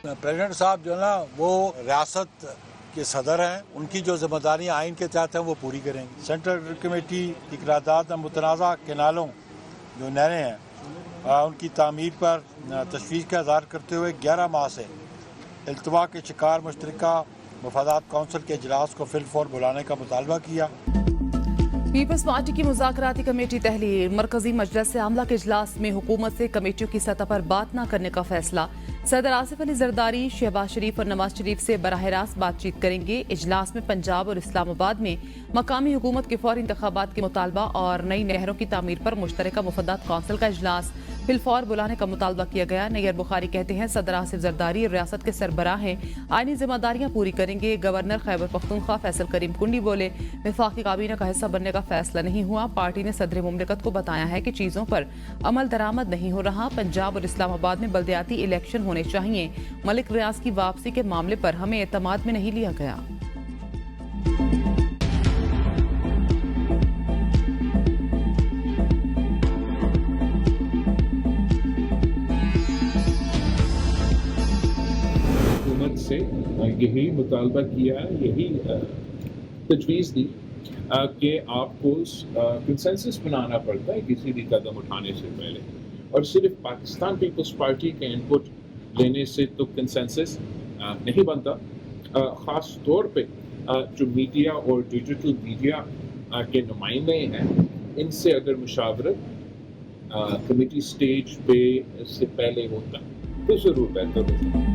President साहब जो है ना वो रियासत के सदर हैं, उनकी जो जिम्मेदारियां आइन के तहत हैं वो पूरी करेंगे। सेंट्रल कमेटी की करारदाद में मुतनाज़ा केनालों जो नहरें हैं उनकी तामीर पर तशवीश का इज़हार करते हुए 11 माह से इल्तवा के शिकार मुश्तरका मफादात कौंसिल के इजलास को फिलफौर बुलाने का मुतालबा किया। पीपल्स पार्टी की मुज़ाकराती कमेटी तहलील। मरकजी मजलिस से आमला के इजलास में हुकूमत से कमेटियों की सतह पर बात न करने का फैसला। सदर आसिफ अली जरदारी शहबाज शरीफ और नवाज शरीफ से बराह रास्त बातचीत करेंगे। इजलास में पंजाब और इस्लामाबाद में मकामी हुकूमत के फौरी इंतखाबात के मुतालबा और नई नहरों की तामीर पर मुश्तरका मुफादात कौंसिल का इजलास फिलफौर बुलाने का मुतालबा किया गया। नैयर बुखारी कहते हैं सदर आसिफ जरदारी रियासत के सरबराह हैं, आईनी जिम्मेदारियां पूरी करेंगे। गवर्नर खैबर पख्तूनख्वा फैसल करीम कुंडी बोले वफाकी काबीना का हिस्सा बनने का फैसला नहीं हुआ। पार्टी ने सदर मुमलिकत को बताया है कि चीजों पर अमल दरामद नहीं हो रहा। पंजाब और इस्लामाबाद में बल्दियाती इलेक्शन होने चाहिए। मलिक रियाज की वापसी के मामले पर हमें एतमाद में नहीं लिया गया। से यही मुतालबा किया, यही तजवीज़ दी कि आपको कंसेंसस बनाना पड़ता है किसी भी कदम उठाने से पहले, और सिर्फ पाकिस्तान पीपल्स पार्टी के इनपुट लेने से तो कंसेंसस नहीं बनता। ख़ास तौर पे जो मीडिया और डिजिटल मीडिया के नुमाइंदे हैं, इनसे अगर मुशावरत कमेटी स्टेज पे से पहले होता तो ज़रूर बेहतर होता।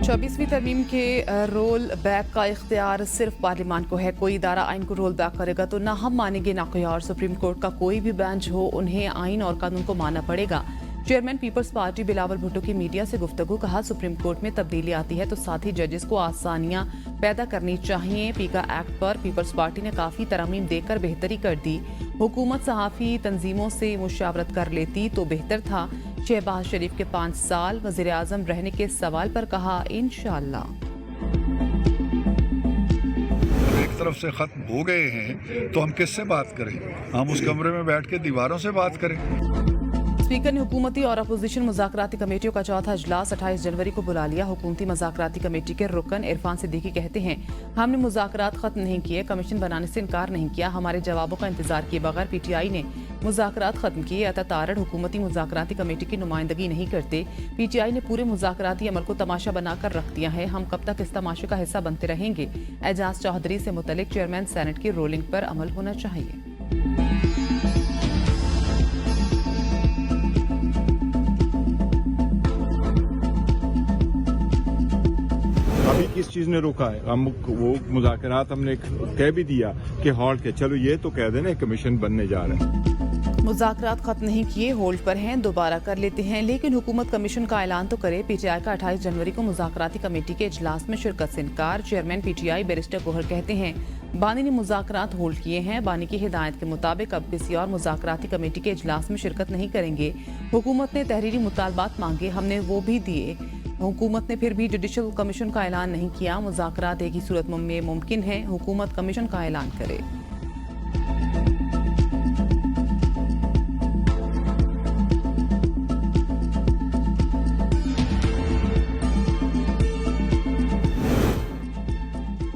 24वीं तरमीम के रोल बैक का इख्तियार सिर्फ पार्लियामान को है। कोई इदारा आइन को रोल बैक करेगा तो ना हम मानेंगे ना कोई और। सुप्रीम कोर्ट का कोई भी बेंच हो, उन्हें आइन और कानून को मानना पड़ेगा। Chairman Peoples Party Bilawal Bhutto की मीडिया से गुफ्तगू। कहा सुप्रीम कोर्ट में तब्दीली आती है तो साथ ही जजेस को आसानियां पैदा करनी चाहिए। पीका एक्ट पर पीपल्स पार्टी ने काफी तरमीम देकर बेहतरी कर दी। हुकूमत सहाफ़ी तंजीमों से मुशावरत कर लेती तो बेहतर था। शहबाज शरीफ के 5 साल वज़ीर आज़म रहने के सवाल पर कहा इंशाअल्लाह। एक तरफ से खत्म हो गए हैं तो हम किससे बात करें? हम उस कमरे में बैठ के दीवारों से बात करें। स्पीकर ने हुकूमती और अपोजिशन मुज़ाकराती कमेटियों का चौथा इजलास 28 जनवरी को बुला लिया। हुकूमती मुज़ाकराती कमेटी के रुकन इरफान सिद्दीकी कहते हैं हमने मुज़ाकरात खत्म नहीं किए, कमीशन बनाने से इनकार नहीं किया। हमारे जवाबों का इंतजार किए बगैर पीटीआई ने मुज़ाकरात खत्म किए। अता तारड़ हुकूमती मुज़ाकराती कमेटी की नुमाइंदगी नहीं करते। पीटीआई ने पूरे मुज़ाकराती अमल को तमाशा बनाकर रख दिया है। हम कब तक इस तमाशे का हिस्सा बनते रहेंगे? एजाज चौधरी से मुतल्लिक चेयरमैन सेनेट की रोलिंग पर अमल होना चाहिए। अभी किस चीज ने रोका है? हम वो मुज़ाकरात हमने कह भी दिया कि हॉल्ट के, चलो ये तो कह देना कमीशन बनने जा रहे हैं। मुज़ाकरात खत्म नहीं किए, होल्ड पर हैं, दोबारा कर लेते हैं। लेकिन हुकूमत कमीशन का ऐलान तो करे। पीटीआई का 28 जनवरी को मुज़ाकराती कमेटी के इजलास में शिरकत से इनकार। चेयरमैन पीटीआई बैरिस्टर गोहर कहते हैं बानी ने मुज़ाकरात होल्ड किए हैं। बानी की हिदायत के मुताबिक अब किसी और मुज़ाकराती कमेटी के इजलास में शिरकत नहीं करेंगे। हुकूमत ने तहरीरी मुतालबात मांगे, हमने वो भी दिए। हुकूमत ने फिर भी जुडिशल कमीशन का ऐलान नहीं किया। मुज़ाकरात एक ही सूरत में मुमकिन है, हुकूमत कमीशन का ऐलान करे।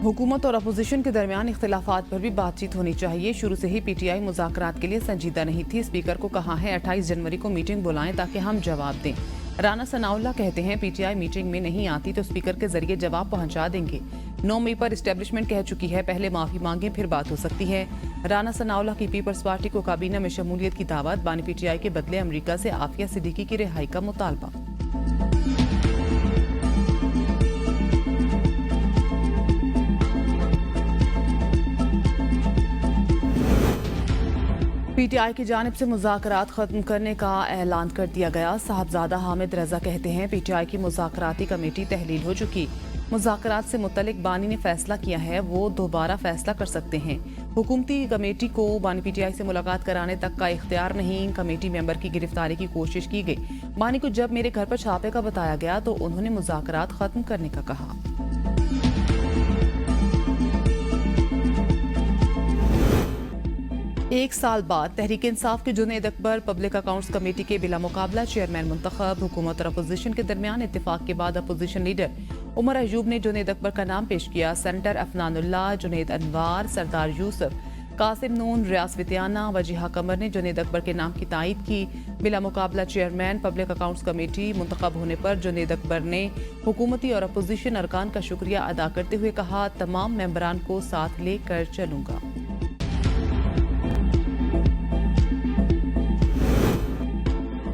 हुकूमत और अपोजिशन के दरमियान इख्तिलाफात पर भी बातचीत होनी चाहिए। शुरू से ही पीटीआई मुज़ाकरात के लिए संजीदा नहीं थी। स्पीकर को कहा है 28 जनवरी को मीटिंग बुलाएं ताकि हम जवाब दें। राना सनाउल्लाह कहते हैं पीटीआई मीटिंग में नहीं आती तो स्पीकर के जरिए जवाब पहुंचा देंगे। 9 मई पर एस्टेब्लिशमेंट कह चुकी है पहले माफी मांगे फिर बात हो सकती है। राना सनाउल्लाह की पीपल्स पार्टी को काबीना में शमूलियत की दावत। बानी पीटीआई के बदले अमेरिका से आफिया सिद्दीकी की रिहाई का मुतालबा। पीटीआई की जानिब से मुज़ाकरात खत्म करने का ऐलान कर दिया गया। साहबजादा हामिद रजा कहते हैं पीटीआई की मुज़ाकराती कमेटी तहलील हो चुकी। मुज़ाकरात से मुतल्लिक बानी ने फैसला किया है, वो दोबारा फैसला कर सकते हैं। हुकूमती कमेटी को बानी पीटीआई से मुलाकात कराने तक का इख्तियार नहीं। कमेटी मेंबर की गिरफ्तारी की कोशिश की गई। बानी को जब मेरे घर पर छापे का बताया गया तो उन्होंने मुज़ाकरात खत्म करने का कहा। एक साल बाद तहरीक इंसाफ के Junaid Akbar public accounts committee के बिला मुकाबला चेयरमैन मुंतखब। हुकूमत और अपोजिशन के दरमियान इत्तेफाक के बाद अपोजिशन लीडर उमर अयूब ने जुनैद अकबर का नाम पेश किया। सेनेटर अफनानुल्लाह, जुनैद अनवार, सरदार यूसुफ, कासिम नून, रियाज वितियाना, वजीहा कमर ने जुनैद अकबर के नाम की तायीद की। बिला मुकाबला चेयरमैन पब्लिक अकाउंट्स कमेटी मुंतखब होने पर जुनैद अकबर ने हुकूमती और अपोजिशन अरकान का शुक्रिया अदा करते हुए कहा, तमाम मेंबरान को साथ लेकर चलूंगा।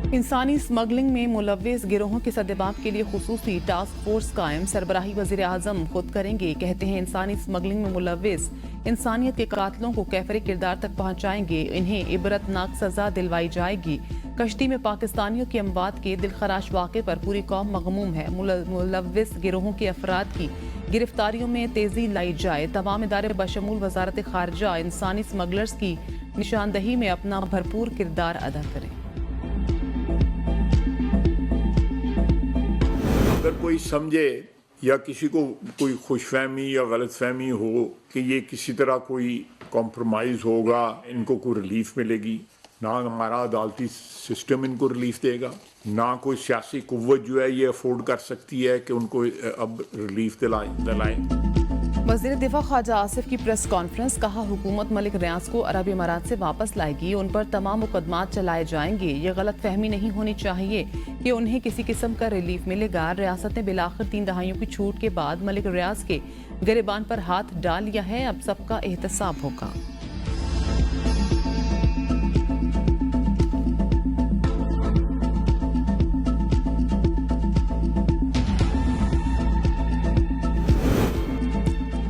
इंसानी स्मगलिंग में मुलव्विस गिरोहों के सद्देबाब के लिए खुसूसी टास्क फोर्स कायम। सरबराही वजीर आजम खुद करेंगे। कहते हैं इंसानी स्मगलिंग में मुलव्विस इंसानियत के कातलों को कैफरे किरदार तक पहुंचाएंगे। इन्हें इबरतनाक सजा दिलवाई जाएगी। कश्ती में पाकिस्तानियों की अमवात के दिलखराश वाक़े पर पूरी कौम मगमूम है। मुलव्विस गिरोहों के अफराद की गिरफ्तारियों में तेजी लाई जाए। तमाम इदारे बशमूल वजारत खारजा इंसानी स्मगलर्स की निशानदही में अपना भरपूर किरदार अदा करें। अगर कोई समझे या किसी को कोई खुशफहमी या गलतफहमी हो कि ये किसी तरह कोई कॉम्प्रोमाइज़ होगा, इनको कोई रिलीफ मिलेगी, ना हमारा अदालती सिस्टम इनको रिलीफ देगा, ना कोई सियासी कुव्वत जो है ये अफोर्ड कर सकती है कि उनको अब रिलीफ दिलाएं। वज़ीर दिफा ख्वाजा आसिफ की प्रेस कॉन्फ्रेंस। कहा, हुकूमत मलिक रियाज को अरब इमारात से वापस लाएगी। उन पर तमाम मुकदमात चलाए जाएंगे। ये गलत फहमी नहीं होनी चाहिए कि उन्हें किसी किस्म का रिलीफ मिलेगा। रियासत ने बिलाखिर 3 दहाइयों की छूट के बाद मलिक रियाज के गिरबान पर हाथ डाल लिया है। अब सबका एहतसाब होगा।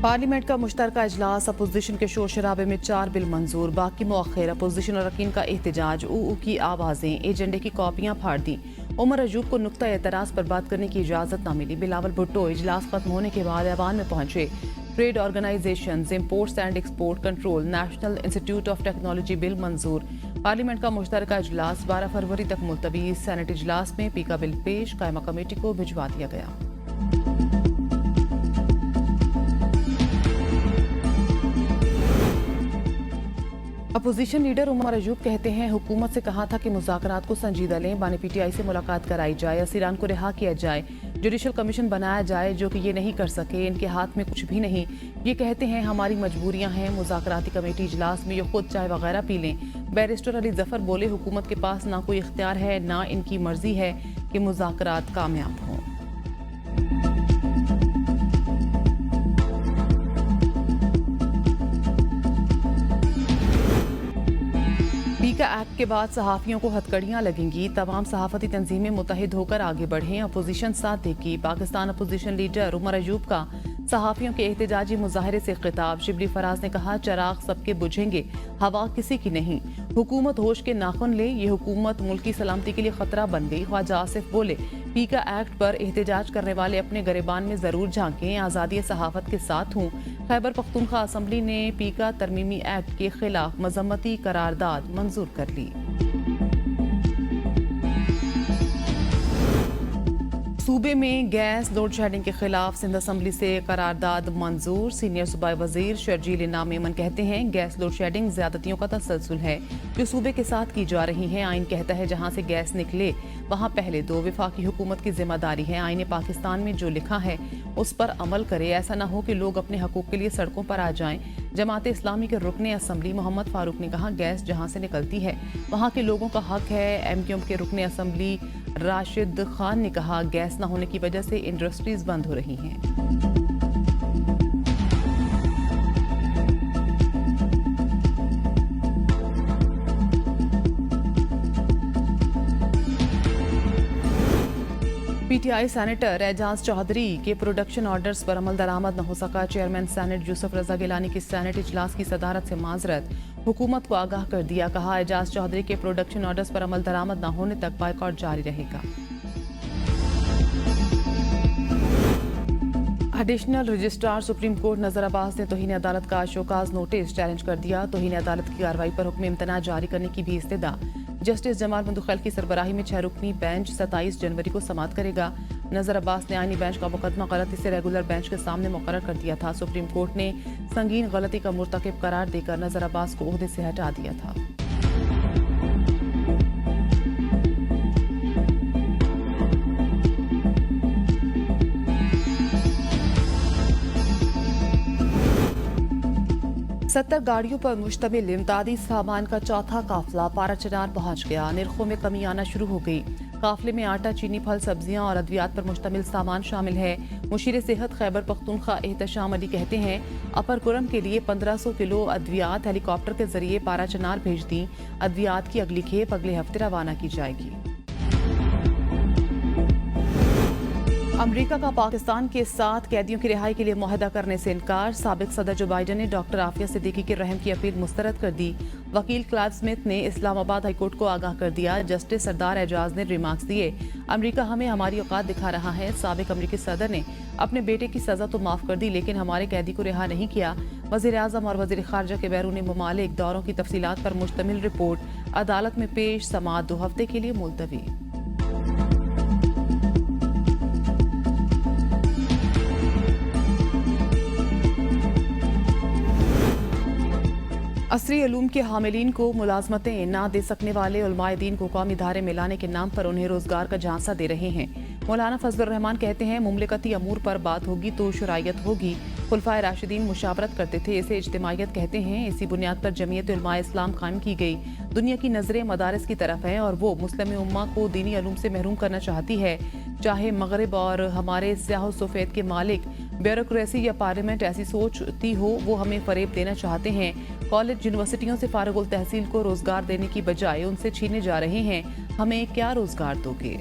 पार्लियामेंट का मुश्तरका इजलास। अपोजिशन के शोर शराबे में 4 बिल मंजूर, बाकी मुअख्खर। अपोजिशन और अरकान का एहतजाज, ऊ की आवाजें, एजेंडे की कॉपियां फाड़ दी। उमर अयूब को नुक्ता एतराज पर बात करने की इजाजत न मिली। बिलावल भुट्टो इजलास खत्म होने के बाद ऐवान में पहुंचे। Trade organisation, imports and export control, national institute of technology bill मंजूर। पार्लियामेंट का मुश्तरका इजलास 12 फरवरी तक मुलतवी। सेनेट इजलास में पीका बिल पेश, कायमा कमेटी को भिजवा दिया गया। अपोजिशन लीडर उमर अयूब कहते हैं, हुकूमत से कहा था कि मुज़ाकरात को संजीदा लें, बानी पीटीआई से मुलाकात कराई जाए, असीरान को रिहा किया जाए, जुडिशल कमीशन बनाया जाए, जो कि ये नहीं कर सके। इनके हाथ में कुछ भी नहीं। ये कहते हैं हमारी मजबूरियां हैं। मुज़ाकराती कमेटी इजलास में ये खुद चाय वगैरह पी लें। बैरिस्टर अली जफर बोले, हुकूमत के पास ना कोई इख्तियार है, ना इनकी मर्जी है कि मुज़ाकरात कामयाब हों। पीका एक्ट के बाद सहाफ़ियों को हथकड़ियां लगेंगी। तमाम सहाफ़ती तंजीमें मुत्तहिद होकर आगे बढ़ें। अपोजिशन साथ देगी। पाकिस्तान अपोजिशन लीडर उमर अयूब का सहाफ़ियों के एहतजाजी मुजाहरे से खिताब। शिबली फराज ने कहा, चराग सबके बुझेंगे, हवा किसी की नहीं। हुकूमत होश के नाखुन ले। ये हुकूमत मुल्क की सलामती के लिए खतरा बन गई। ख्वाजा आसिफ बोले, पीका एक्ट पर एहतजाज करने वाले अपने गिरबान में जरूर झांकें। आज़ादी सहाफ़त के साथ हूँ। खैबर पख्तूनख्वा असम्बली ने पीका तरमीमी एक्ट के खिलाफ मजम्मती करारदाद मंजूर कर ली। सूबे में गैस लोड शेडिंग के खिलाफ सिंध असम्बली से करारदाद मंजूर। सीनियर सूबाई वजीर शर्जील इनाम मेमन कहते हैं, गैस लोड शेडिंग ज्यादतियों का तसलसल है जो सूबे के साथ की जा रही हैं। आइन कहता है जहां से गैस निकले वहां पहले दो। वफाकी हुकूमत की जिम्मेदारी है आईने पाकिस्तान में जो लिखा है उस पर अमल करे। ऐसा न हो कि लोग अपने हकूक के लिए सड़कों पर आ जाएं। जमात इस्लामी के रुकने असम्बली मोहम्मद फारूक ने कहा, गैस जहां से निकलती है वहां के लोगों का हक है। MQM के रुकने असम्बली राशिद खान ने कहा, गैस न होने की वजह से इंडस्ट्रीज बंद हो रही हैं। पीटीआई सेनेटर एजाज चौधरी के प्रोडक्शन ऑर्डर्स पर अमल दरामद न हो सका। चेयरमैन सेनेट यूसुफ रजा गिलानी की सेनेट इजलास की सदारत से माजरत। हुकूमत को आगाह कर दिया। कहा, एजाज चौधरी के प्रोडक्शन ऑर्डर्स पर अमल दरामद न होने तक बायकॉट जारी रहेगा। एडिशनल रजिस्ट्रार सुप्रीम कोर्ट नजर अब्बास ने तौहीन अदालत का शोकाज नोटिस चैलेंज कर दिया। तौहीन अदालत की कार्रवाई पर हुक्म इम्तना जारी करने की भी इस्तदा जस्टिस जमाल मुंदखैल की सरबराही में 6 रुकनी बेंच 27 जनवरी को समाअत करेगा। नजर अब्बास ने आईनी बेंच का मुकदमा गलती से रेगुलर बेंच के सामने मुकर्रर कर दिया था। सुप्रीम कोर्ट ने संगीन गलती का मुर्तकिब करार देकर नजर अब्बास को ओहदे से हटा दिया था। सत्तर गाड़ियों पर मुश्तमिल इमदादी सामान का चौथा काफिला पाराचनार पहुंच गया। निर्खों में कमी आना शुरू हो गई। काफिले में आटा, चीनी, फल, सब्जियां और अद्वियात पर मुश्तमिल सामान शामिल है। मुशीर सेहत खैबर पख्तूनख्वा एहतशाम अली कहते हैं, अपर कुरम के लिए 1500 किलो अद्वियात हेलीकॉप्टर के जरिए पाराचनार भेज दी। अद्वियात की अगली खेप अगले हफ्ते रवाना की जाएगी। अमेरिका का पाकिस्तान के 7 कैदियों की रिहाई के लिए मुआहदा करने से इनकार। साबिक सदर जो बाइडन ने डॉक्टर आफिया सिद्दीकी के रहम की अपील मुस्तरद कर दी। वकील क्लाइव स्मिथ ने इस्लामाबाद हाईकोर्ट को आगाह कर दिया। जस्टिस सरदार एजाज ने रिमार्क्स दिए, अमेरिका हमें हमारी औकात दिखा रहा है। साबिक अमेरिकी सदर ने अपने बेटे की सजा तो माफ कर दी, लेकिन हमारे कैदी को रिहा नहीं किया। वजीर आजम और वजीर खारजा के बैरूनी ममालिक दौरों की तफसीलात पर मुश्तमिल रिपोर्ट अदालत में पेश। समाअत 2 हफ्ते के लिए मुलतवी। असरी उलूम के हामिलीन को मुलाजमतें ना दे सकने वाले उलमाए दीन को कौमी धारे में लाने के नाम पर उन्हें रोजगार का झांसा दे रहे हैं। मौलाना फजलुर रहमान कहते हैं, मुमलिकती अमूर पर बात होगी तो शुरायत होगी। खुलफाए राशिदीन मुशावरत करते थे, इसे इज्तिमायत कहते हैं। इसी बुनियाद पर जमीयत उलमाए इस्लाम कायम की गई। दुनिया की नजरें मदारिस की तरफ हैं और वो मुस्लिम उम्मा को दीनी उलूम से महरूम करना चाहती है। चाहे मगरिब और हमारे स्याह सफेद के मालिक ब्यूरोक्रेसी या पार्लियामेंट ऐसी सोचती हो, वो हमें फरेब देना चाहते हैं। कॉलेज यूनिवर्सिटियों से फारिगुल तहसील को रोजगार देने की बजाय उनसे छीने जा रहे हैं। हमें क्या रोजगार दोगे?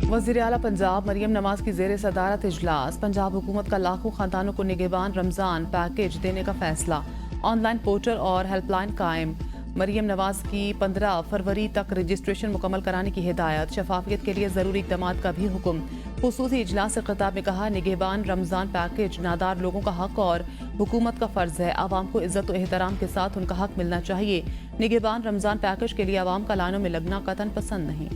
वज़ीर आला पंजाब मरियम नवाज की ज़ेर सदारत इजलास। पंजाब हुकूमत का लाखों खानदानों को निगहबान रमज़ान पैकेज देने का फैसला। ऑनलाइन पोर्टल और हेल्पलाइन कायम। मरियम नवाज की 15 फरवरी तक रजिस्ट्रेशन मुकम्मल कराने की हिदायत। शफाफियत के लिए ज़रूरी इक़दामात का भी हुक्म। खुसूसी इजलास से खिताब में कहा, निगहबान रमज़ान पैकेज नादार लोगों का हक और हुकूमत का फ़र्ज़ है। आवाम को इज़्ज़त और एहतराम के साथ उनका हक मिलना चाहिए। निगहबान रमज़ान पैकेज के लिए आवाम का लाइनों में लगना कतन पसंद नहीं।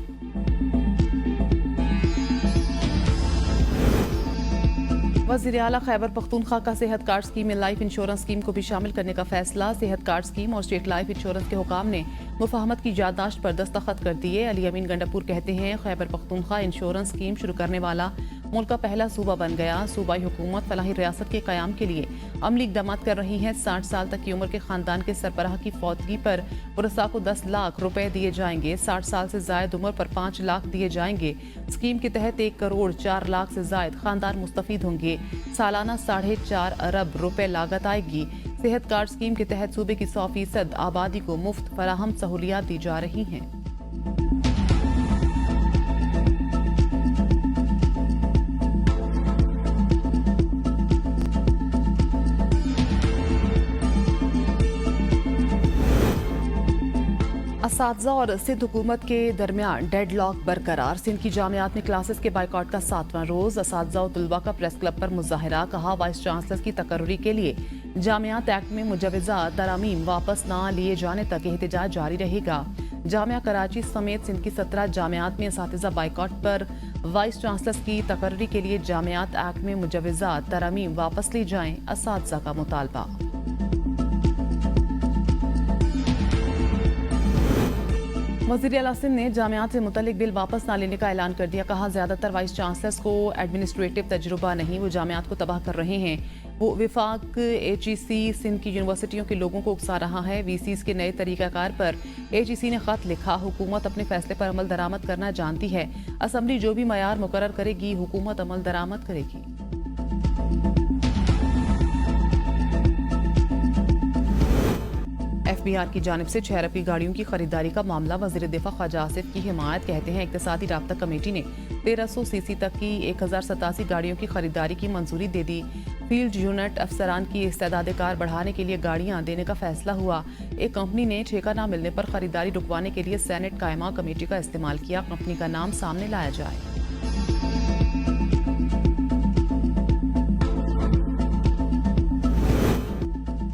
वज़ीर आला खैबर पख्तूनख्वा का सेहत कार्ड स्कीम में लाइफ इंश्योरेंस स्कीम को भी शामिल करने का फैसला। सेहत कार्ड स्कीम और स्टेट लाइफ इंश्योरेंस के हुकाम ने मुफाहमत की याददाश्त पर दस्तखत कर दिए। अली अमीन गंडापुर कहते हैं, खैबर पख्तूनख्वा इंश्योरेंस स्कीम शुरू करने वाला मुल्क का पहला सूबा बन गया। सूबाई हुकूमत फलाही रियासत के क़याम के लिए अमली इक़दामात कर रही है। 60 साल तक की उम्र के खानदान के सरबराह की फौतगी पर वरसा को 10 लाख रुपए दिए जाएंगे। 60 साल से जायद उम्र पर 5 लाख दिए जाएंगे। स्कीम के तहत 1 करोड़ 4 लाख से जायद खानदान मुस्तफीद होंगे। सालाना 4.5 अरब रुपए लागत आएगी। सेहत कार्ड स्कीम के तहत सूबे की 100% आबादी को मुफ्त फराहम सहूलियात दी जा रही हैं। असातिज़ा और सिंध हुकूमत के दरमियान डेडलॉक बरकरार। सिंध की जामियात में क्लासेस के बाइकआउट का 7वां रोज। असातिज़ा और तलबा का प्रेस क्लब पर मुजाहिरा। कहा, वाइस चांसलर की तकर्री के लिए जामियात एक्ट में मुजवज़ा तरामीम वापस न लिए जाने तक एहतजाज जारी रहेगा। जामिया कराची समेत सिंध की 17 जामियात में असातिज़ा बाइकआउट पर वाइस चांसलर की तकर्री के लिए जामियात एक्ट में मुजवज़ा तरामीम वापस ली जाएं। असातिज़ा का मुतालबा। वज़ीर आला सिंध ने जामियात से मुतल्लिक बिल वापस न लेने का ऐलान कर दिया। कहा, ज़्यादातर वाइस चांसलर्स को एडमिनिस्ट्रेटिव तजुर्बा नहीं, वो जामियात को तबाह कर रहे हैं। वो विफाक HEC सिंध की यूनिवर्सिटियों के लोगों को उकसा रहा है। VCs के नए तरीक़ाकार पर HEC ने ख़त लिखा। हुकूमत अपने फैसले पर अमल दरामद करना जानती है। असम्बली जो भी मयार मुकर्रर करेगी, हुकूमत अमल दरामद करेगी। FBR की जानिब से 6 अरबी गाड़ियों की खरीदारी का मामला। वज़ीर दिफा ख्वाजा आसिफ की हिमायत। कहते हैं, इक़्तिसादी राब्ता कमेटी ने 1300 CC तक की 1087 गाड़ियों की खरीदारी की मंजूरी दे दी। फील्ड यूनिट अफसरान की इस्तेदाद कार बढ़ाने के लिए गाड़ियां देने का फैसला हुआ। एक कंपनी ने ठेका न मिलने पर खरीदारी रुकवाने के लिए सेनेट कायमा कमेटी का इस्तेमाल किया। कंपनी का नाम सामने लाया जाए।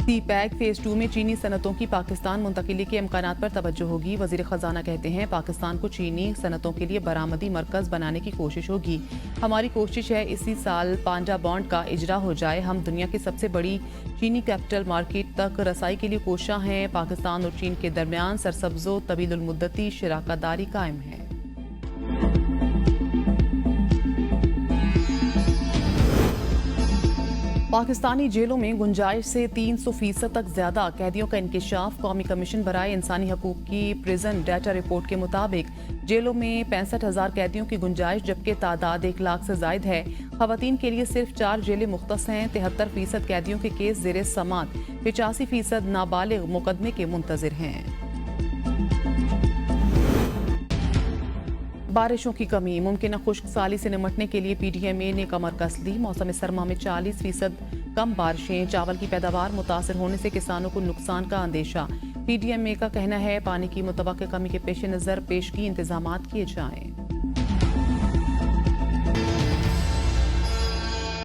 सी पैक फेज 2 में चीनी सनतों की पाकिस्तान मुंतकिली के इम्कानात पर तवज्जो होगी। वजीर खजाना कहते हैं पाकिस्तान को चीनी सनतों के लिए बरामदी मरकज बनाने की कोशिश होगी। हमारी कोशिश है इसी साल पांडा बॉन्ड का इजरा हो जाए। हम दुनिया की सबसे बड़ी चीनी कैपिटल मार्केट तक रसाई के लिए कोशिश हैं। पाकिस्तान और चीन के दरमियान सरसब्जो तवील मुद्दती शराकतदारी कायम है। पाकिस्तानी जेलों में गुंजाइश से 300% तक ज्यादा कैदियों का इंकिशाफ। कौमी कमीशन बराए इंसानी हकूक की प्रिजन डाटा रिपोर्ट के मुताबिक जेलों में 65,000 कैदियों की गुंजाइश, जबकि तादाद 1 लाख से जायद है। खवातीन के लिए सिर्फ 4 जेलें मुख्तस हैं। 73% कैदियों के केस जेर समात, 85% नाबालिग मुकदमे के मुंतजिर हैं। बारिशों की कमी, मुमकिन खुश्क साली से निमटने के लिए PDMA ने कमर कस ली। मौसम सरमा में 40% कम बारिशें, चावल की पैदावार मुतासर होने से किसानों को नुकसान का अंदेशा। PDMA का कहना है पानी की मुतवक्किल कमी के पेश नज़र पेशगी इंतजामात किए जाएं।